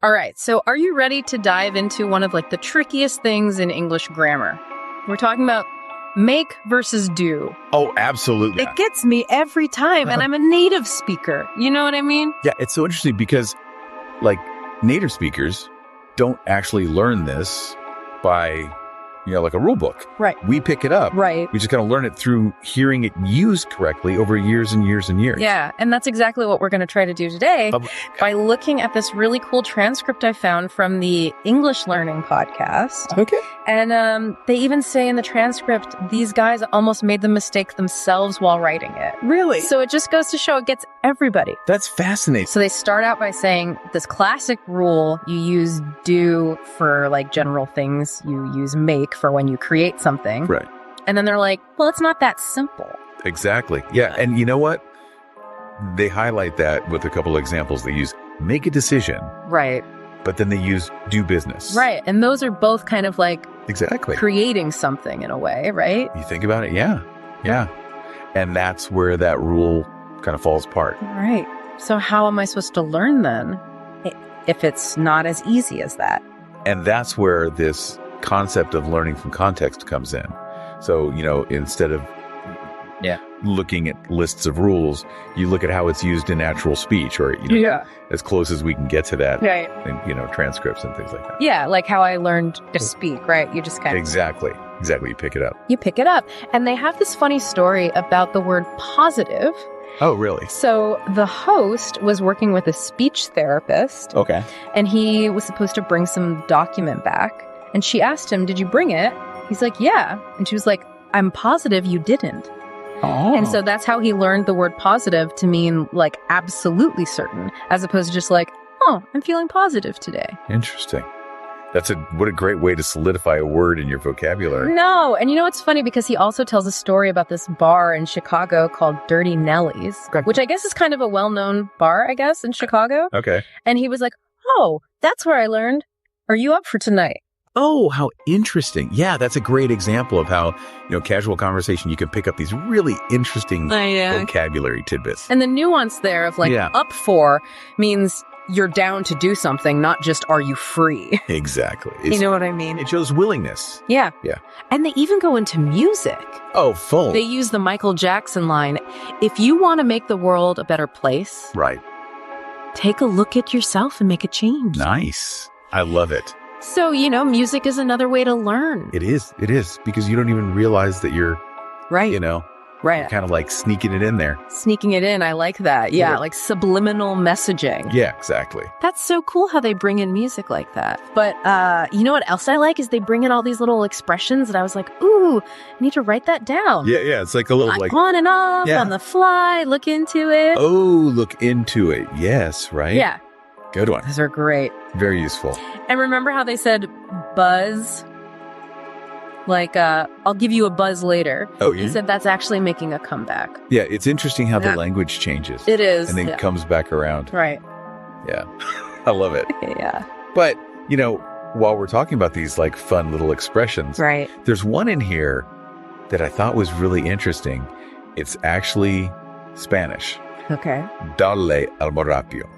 All right, so are you ready to dive into one of like the trickiest things in English grammar? We're talking about make versus do. Oh, absolutely. It gets me every time, and I'm a native speaker. You know what I mean? Yeah, it's so interesting because like native speakers don't actually learn this by, like a rule book. Right. We pick it up. Right. We just kind of learn it through hearing it used correctly over years and years and years. Yeah, and that's exactly what we're going to try to do today by looking at this really cool transcript I found from the English Learning podcast. Okay. And they even say in the transcript, these guys almost made the mistake themselves while writing it. Really? So it just goes to show it gets everybody. That's fascinating. So they start out by saying this classic rule, you use do for like general things, you use make for when you create something. Right. And then they're like, well, it's not that simple. Exactly. Yeah. And you know what? They highlight that with a couple of examples. They use make a decision. Right. But then they use do business. Right. And those are both kind of like exactly creating something in a way, right? You think about it. Yeah. Yeah. And that's where that rule kind of falls apart. All right. So how am I supposed to learn then if it's not as easy as that? And that's where this concept of learning from context comes in. So, instead of looking at lists of rules, you look at how it's used in actual speech or, as close as we can get to that right. in, transcripts and things like that. Yeah, like how I learned to speak, right? You just kind of... Exactly. You pick it up. You pick it up. And they have this funny story about the word positive. Oh, really? So the host was working with a speech therapist. Okay. And he was supposed to bring some document back. And she asked him, did you bring it? He's like, yeah. And she was like, I'm positive you didn't. Oh. And so that's how he learned the word positive to mean like absolutely certain, as opposed to just like, oh, I'm feeling positive today. Interesting. What a great way to solidify a word in your vocabulary. No. And it's funny because he also tells a story about this bar in Chicago called Dirty Nelly's, which I guess is kind of a well-known bar, I guess, in Chicago. Okay. And he was like, oh, that's where I learned. Are you up for tonight? Oh, how interesting. Yeah, that's a great example of how, casual conversation, you can pick up these really interesting vocabulary tidbits. And the nuance there of up for means you're down to do something, not just are you free. Exactly. You know what I mean? It shows willingness. Yeah. Yeah. And they even go into music. Oh, full. They use the Michael Jackson line, if you want to make the world a better place, right, take a look at yourself and make a change. Nice. I love it. So, music is another way to learn. It is, because you don't even realize that you're, right. Right. You're kind of like sneaking it in there. Sneaking it in. I like that. Yeah. Like subliminal messaging. Yeah, exactly. That's so cool how they bring in music like that. But you know what else I like is they bring in all these little expressions that I was like, ooh, I need to write that down. Yeah. It's like a little like on and off on the fly. Look into it. Oh, look into it. Yes. Right. Yeah. Good one. Those are great. Very useful. And remember how they said buzz? Like, I'll give you a buzz later. Oh, yeah? He said that's actually making a comeback. Yeah, it's interesting how the language changes. It is. And then comes back around. Right. Yeah. I love it. Yeah. But, while we're talking about these like fun little expressions, right, there's one in here that I thought was really interesting. It's actually Spanish. Okay. Dale al borracho.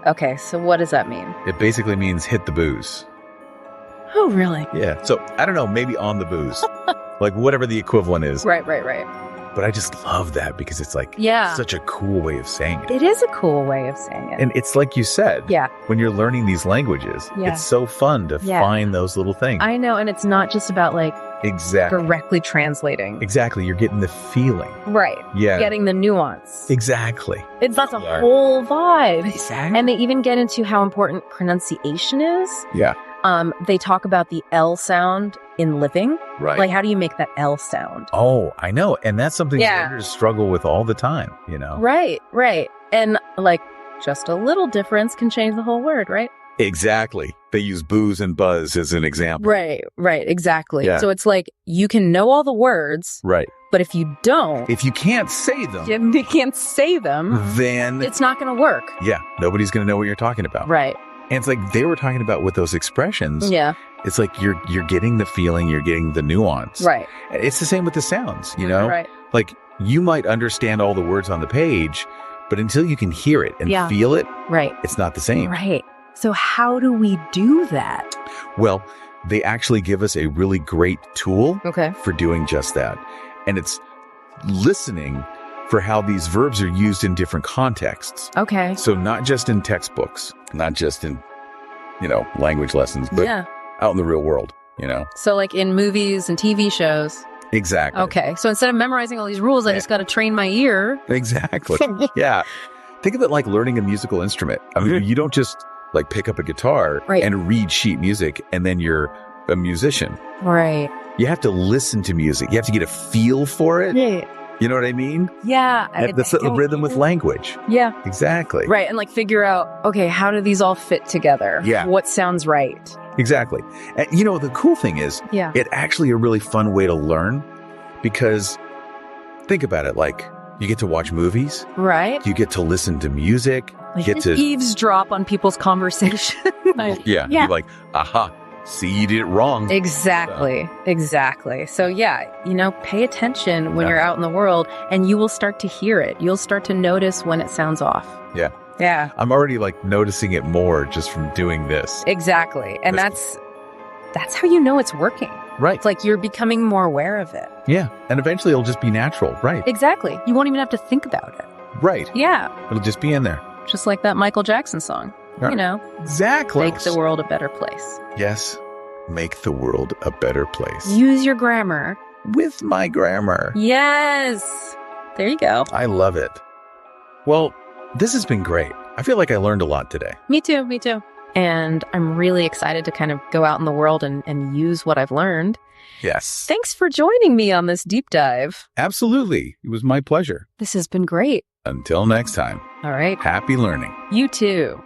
Okay, so what does that mean? It basically means hit the booze. Oh, really? Yeah. So, I don't know, maybe on the booze. Like whatever the equivalent is. Right. But I just love that because it's like such a cool way of saying it. It is a cool way of saying it. And it's like you said, when you're learning these languages, it's so fun to find those little things. I know, and it's not just about like directly translating. Exactly. You're getting the feeling. Right. Yeah. Getting the nuance. Exactly. That's a whole vibe. Exactly. And they even get into how important pronunciation is. Yeah. They talk about the L sound in living. Right. Like, how do you make that L sound? Oh, I know. And that's something learners struggle with all the time, Right. And like, just a little difference can change the whole word, right? Exactly. They use booze and buzz as an example. Right. Exactly. Yeah. So it's like, you can know all the words. Right. But if you don't. If you can't say them. You can't say them. Then. It's not going to work. Yeah. Nobody's going to know what you're talking about. Right. And it's like they were talking about with those expressions. Yeah. It's like you're getting the feeling, you're getting the nuance. Right. It's the same with the sounds, Right. Like you might understand all the words on the page, but until you can hear it and feel it, right, it's not the same. Right. So how do we do that? Well, they actually give us a really great tool Okay. for doing just that. And it's listening for how these verbs are used in different contexts. Okay. So not just in textbooks, not just in, language lessons, but out in the real world, So like in movies and TV shows. Exactly. Okay. So instead of memorizing all these rules, I just got to train my ear. Exactly. Yeah. Think of it like learning a musical instrument. I mean, you don't just like pick up a guitar and read sheet music and then you're a musician. Right. You have to listen to music. You have to get a feel for it. Yeah. You know what I mean? Yeah. That's the rhythm with language. Yeah. Exactly. Right. And like figure out, okay, how do these all fit together? Yeah. What sounds right? Exactly. And the cool thing is, it's actually a really fun way to learn because think about it, like you get to watch movies. Right. You get to listen to music. You get to eavesdrop on people's conversation. Yeah. You're like, aha, see, you did it wrong. Exactly. Exactly. So pay attention when you're out in the world and you will start to hear it. You'll start to notice when it sounds off. Yeah. Yeah. I'm already like noticing it more just from doing this. Exactly. And that's how you know it's working. Right. It's like you're becoming more aware of it. Yeah. And eventually it'll just be natural. Right. Exactly. You won't even have to think about it. Right. Yeah. It'll just be in there. Just like that Michael Jackson song. Exactly. Make the world a better place. Yes. Make the world a better place. Use your grammar. With my grammar. Yes. There you go. I love it. Well, this has been great. I feel like I learned a lot today. Me too. Me too. And I'm really excited to kind of go out in the world and use what I've learned. Yes. Thanks for joining me on this deep dive. Absolutely. It was my pleasure. This has been great. Until next time. All right. Happy learning. You too.